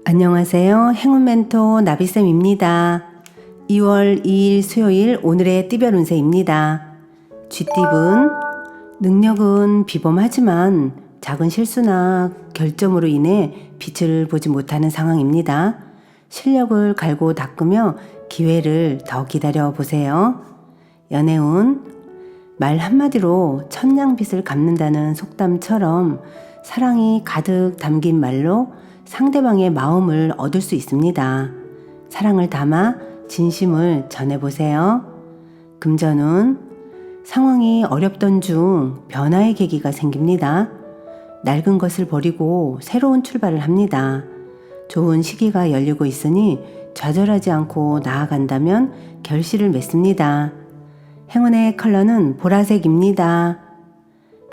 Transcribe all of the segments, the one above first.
안녕하세요. 행운 멘토 나비쌤입니다. 2월 2일 수요일 오늘의 띠별 운세입니다. 쥐띠분, 능력은 비범하지만 작은 실수나 결점으로 인해 빛을 보지 못하는 상황입니다. 실력을 갈고 닦으며 기회를 더 기다려 보세요. 연애운, 말 한마디로 천냥빚을 갚는다는 속담처럼 사랑이 가득 담긴 말로 상대방의 마음을 얻을 수 있습니다. 사랑을 담아 진심을 전해보세요. 금전운, 상황이 어렵던 중 변화의 계기가 생깁니다. 낡은 것을 버리고 새로운 출발을 합니다. 좋은 시기가 열리고 있으니 좌절하지 않고 나아간다면 결실을 맺습니다. 행운의 컬러는 보라색입니다.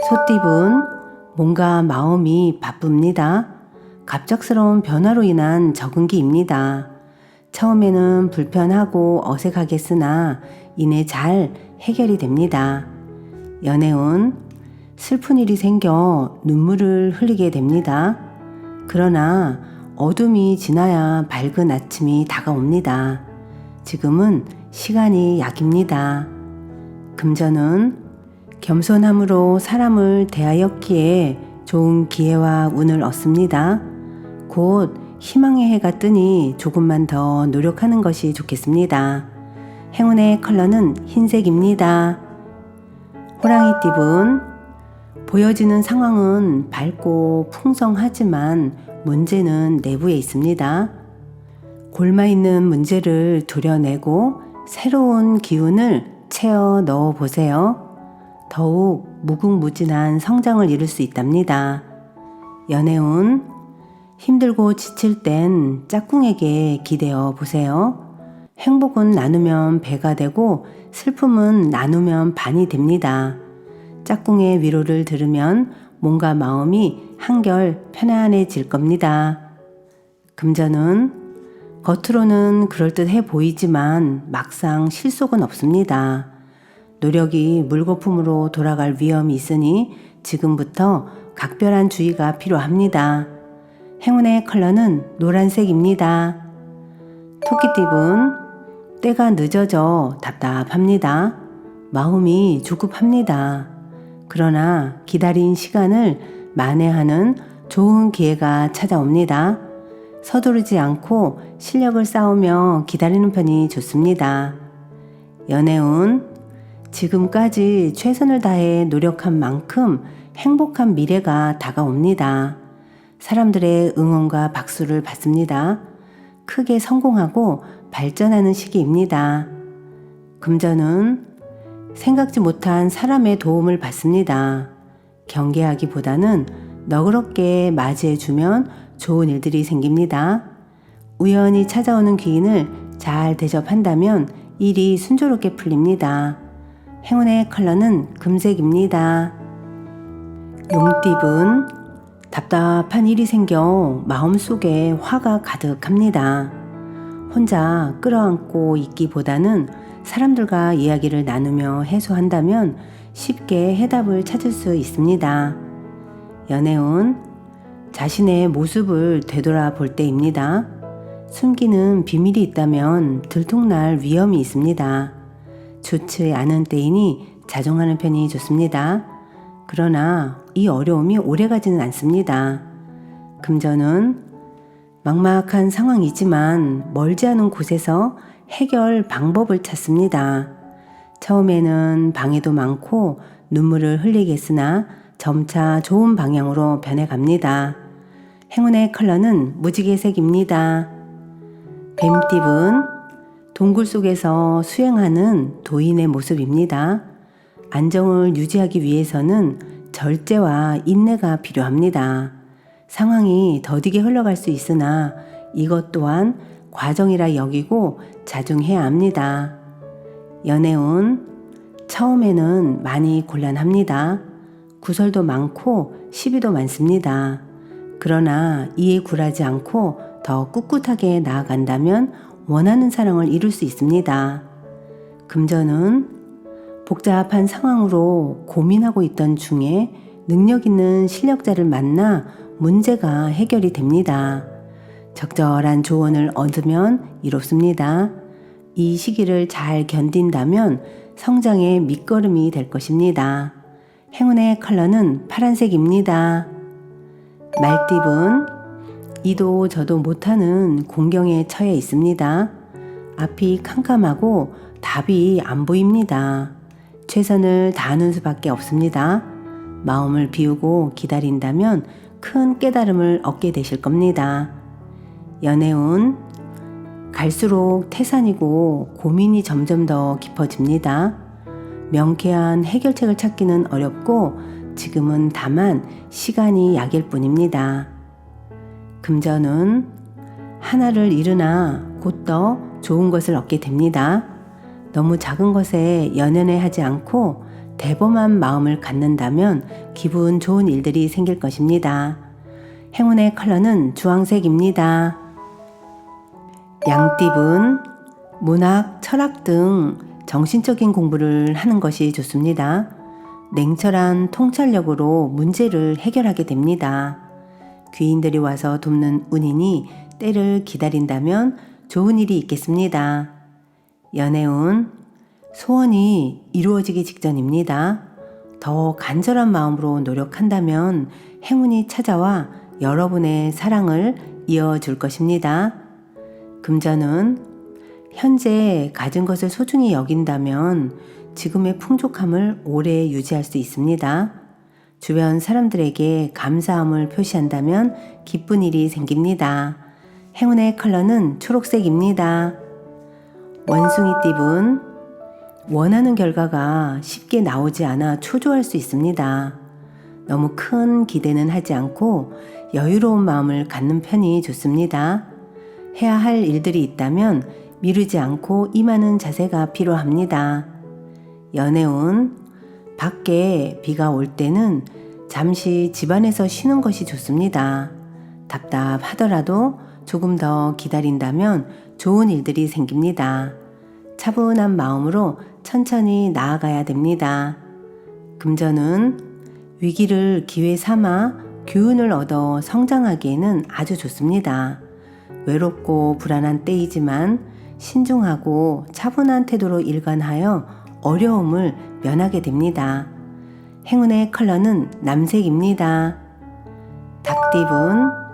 소띠분, 뭔가 마음이 바쁩니다. 갑작스러운 변화로 인한 적응기입니다. 처음에는 불편하고 어색하겠으나 이내 잘 해결이 됩니다. 연애운, 슬픈 일이 생겨 눈물을 흘리게 됩니다. 그러나 어둠이 지나야 밝은 아침이 다가옵니다. 지금은 시간이 약입니다. 금전은 겸손함으로 사람을 대하였기에 좋은 기회와 운을 얻습니다. 곧 희망의 해가 뜨니 조금만 더 노력하는 것이 좋겠습니다. 행운의 컬러는 흰색입니다. 호랑이띠분, 보여지는 상황은 밝고 풍성하지만 문제는 내부에 있습니다. 골마있는 문제를 도려내고 새로운 기운을 채워 넣어 보세요. 더욱 무궁무진한 성장을 이룰 수 있답니다. 연애운, 힘들고 지칠 땐 짝꿍에게 기대어 보세요. 행복은 나누면 배가 되고 슬픔은 나누면 반이 됩니다. 짝꿍의 위로를 들으면 몸과 마음이 한결 편안해질 겁니다. 금전은 겉으로는 그럴듯해 보이지만 막상 실속은 없습니다. 노력이 물거품으로 돌아갈 위험이 있으니 지금부터 각별한 주의가 필요합니다. 행운의 컬러는 노란색입니다. 토끼띠분, 때가 늦어져 답답합니다. 마음이 조급합니다. 그러나 기다린 시간을 만회하는 좋은 기회가 찾아옵니다. 서두르지 않고 실력을 쌓으며 기다리는 편이 좋습니다. 연애운, 지금까지 최선을 다해 노력한 만큼 행복한 미래가 다가옵니다. 사람들의 응원과 박수를 받습니다. 크게 성공하고 발전하는 시기입니다. 금전은 생각지 못한 사람의 도움을 받습니다. 경계하기보다는 너그럽게 맞이해주면 좋은 일들이 생깁니다. 우연히 찾아오는 기인을 잘 대접한다면 일이 순조롭게 풀립니다. 행운의 컬러는 금색입니다. 용띠분, 답답한 일이 생겨 마음속에 화가 가득합니다. 혼자 끌어안고 있기보다는 사람들과 이야기를 나누며 해소한다면 쉽게 해답을 찾을 수 있습니다. 연애운, 자신의 모습을 되돌아볼 때입니다. 숨기는 비밀이 있다면 들통날 위험이 있습니다. 좋지 않은 때이니 자중하는 편이 좋습니다. 그러나 이 어려움이 오래가지는 않습니다. 금전은 막막한 상황이지만 멀지 않은 곳에서 해결 방법을 찾습니다. 처음에는 방해도 많고 눈물을 흘리겠으나 점차 좋은 방향으로 변해갑니다. 행운의 컬러는 무지개색입니다. 뱀띠분, 동굴 속에서 수행하는 도인의 모습입니다. 안정을 유지하기 위해서는 절제와 인내가 필요합니다. 상황이 더디게 흘러갈 수 있으나 이것 또한 과정이라 여기고 자중해야 합니다. 연애운, 처음에는 많이 곤란합니다. 구설도 많고 시비도 많습니다. 그러나 이에 굴하지 않고 더 꿋꿋하게 나아간다면 원하는 사랑을 이룰 수 있습니다. 금전은 복잡한 상황으로 고민하고 있던 중에 능력 있는 실력자를 만나 문제가 해결이 됩니다. 적절한 조언을 얻으면 이롭습니다. 이 시기를 잘 견딘다면 성장의 밑거름이 될 것입니다. 행운의 컬러는 파란색입니다. 말띠분, 이도 저도 못하는 공경에 처해 있습니다. 앞이 캄캄하고 답이 안 보입니다. 최선을 다하는 수밖에 없습니다. 마음을 비우고 기다린다면 큰 깨달음을 얻게 되실 겁니다. 연애운, 갈수록 태산이고 고민이 점점 더 깊어집니다. 명쾌한 해결책을 찾기는 어렵고 지금은 다만 시간이 약일 뿐입니다. 금전은 하나를 잃으나 곧 더 좋은 것을 얻게 됩니다. 너무 작은 것에 연연해하지 않고 대범한 마음을 갖는다면 기분 좋은 일들이 생길 것입니다. 행운의 컬러는 주황색입니다. 양띠분, 문학, 철학 등 정신적인 공부를 하는 것이 좋습니다. 냉철한 통찰력으로 문제를 해결하게 됩니다. 귀인들이 와서 돕는 운이니 때를 기다린다면 좋은 일이 있겠습니다. 연애운, 소원이 이루어지기 직전입니다. 더 간절한 마음으로 노력한다면 행운이 찾아와 여러분의 사랑을 이어줄 것입니다. 금전은 현재 가진 것을 소중히 여긴다면 지금의 풍족함을 오래 유지할 수 있습니다. 주변 사람들에게 감사함을 표시한다면 기쁜 일이 생깁니다. 행운의 컬러는 초록색입니다. 원숭이띠분, 원하는 결과가 쉽게 나오지 않아 초조할 수 있습니다. 너무 큰 기대는 하지 않고 여유로운 마음을 갖는 편이 좋습니다. 해야 할 일들이 있다면 미루지 않고 임하는 자세가 필요합니다. 연애운, 밖에 비가 올 때는 잠시 집안에서 쉬는 것이 좋습니다. 답답하더라도 조금 더 기다린다면 좋은 일들이 생깁니다. 차분한 마음으로 천천히 나아가야 됩니다. 금전은 위기를 기회 삼아 교훈을 얻어 성장하기에는 아주 좋습니다. 외롭고 불안한 때이지만 신중하고 차분한 태도로 일관하여 어려움을 면하게 됩니다. 행운의 컬러는 남색입니다. 닭띠분,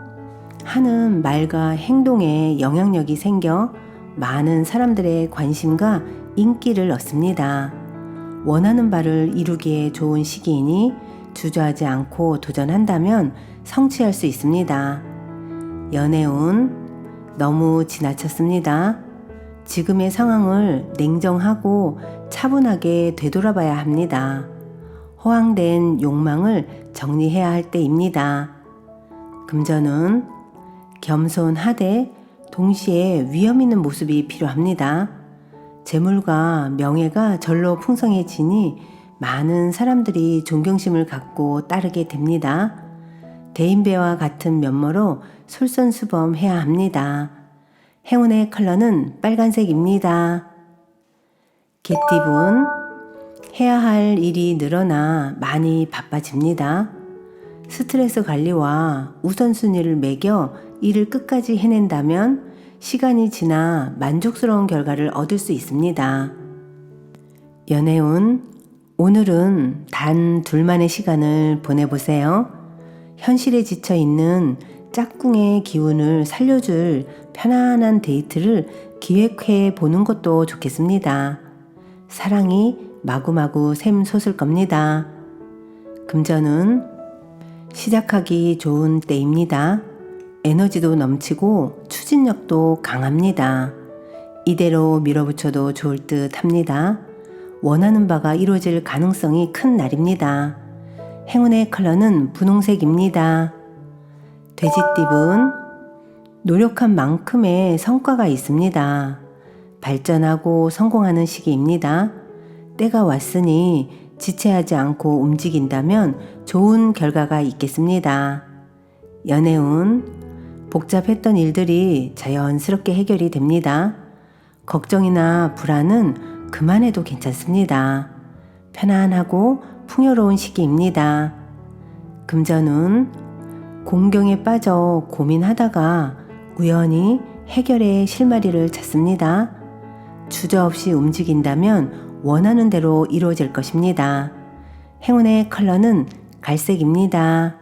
하는 말과 행동에 영향력이 생겨 많은 사람들의 관심과 인기를 얻습니다. 원하는 바를 이루기에 좋은 시기이니 주저하지 않고 도전한다면 성취할 수 있습니다. 연애운, 너무 지나쳤습니다. 지금의 상황을 냉정하고 차분하게 되돌아봐야 합니다. 허황된 욕망을 정리해야 할 때입니다. 금전은 겸손하되 동시에 위험 있는 모습이 필요합니다. 재물과 명예가 절로 풍성해지니 많은 사람들이 존경심을 갖고 따르게 됩니다. 대인배와 같은 면모로 솔선수범해야 합니다. 행운의 컬러는 빨간색입니다. 개띠분, 해야 할 일이 늘어나 많이 바빠집니다. 스트레스 관리와 우선순위를 매겨 일을 끝까지 해낸다면 시간이 지나 만족스러운 결과를 얻을 수 있습니다. 연애운, 오늘은 단 둘만의 시간을 보내보세요. 현실에 지쳐 있는 짝꿍의 기운을 살려줄 편안한 데이트를 기획해 보는 것도 좋겠습니다. 사랑이 마구마구 샘솟을 겁니다. 금전은 시작하기 좋은 때입니다. 에너지도 넘치고 추진력도 강합니다. 이대로 밀어붙여도 좋을 듯 합니다. 원하는 바가 이루어질 가능성이 큰 날입니다. 행운의 컬러는 분홍색입니다. 돼지띠분, 노력한 만큼의 성과가 있습니다. 발전하고 성공하는 시기입니다. 때가 왔으니 지체하지 않고 움직인다면 좋은 결과가 있겠습니다. 연애운, 복잡했던 일들이 자연스럽게 해결이 됩니다. 걱정이나 불안은 그만해도 괜찮습니다. 편안하고 풍요로운 시기입니다. 금전운, 공경에 빠져 고민하다가 우연히 해결의 실마리를 찾습니다. 주저없이 움직인다면 원하는 대로 이루어질 것입니다. 행운의 컬러는 갈색입니다.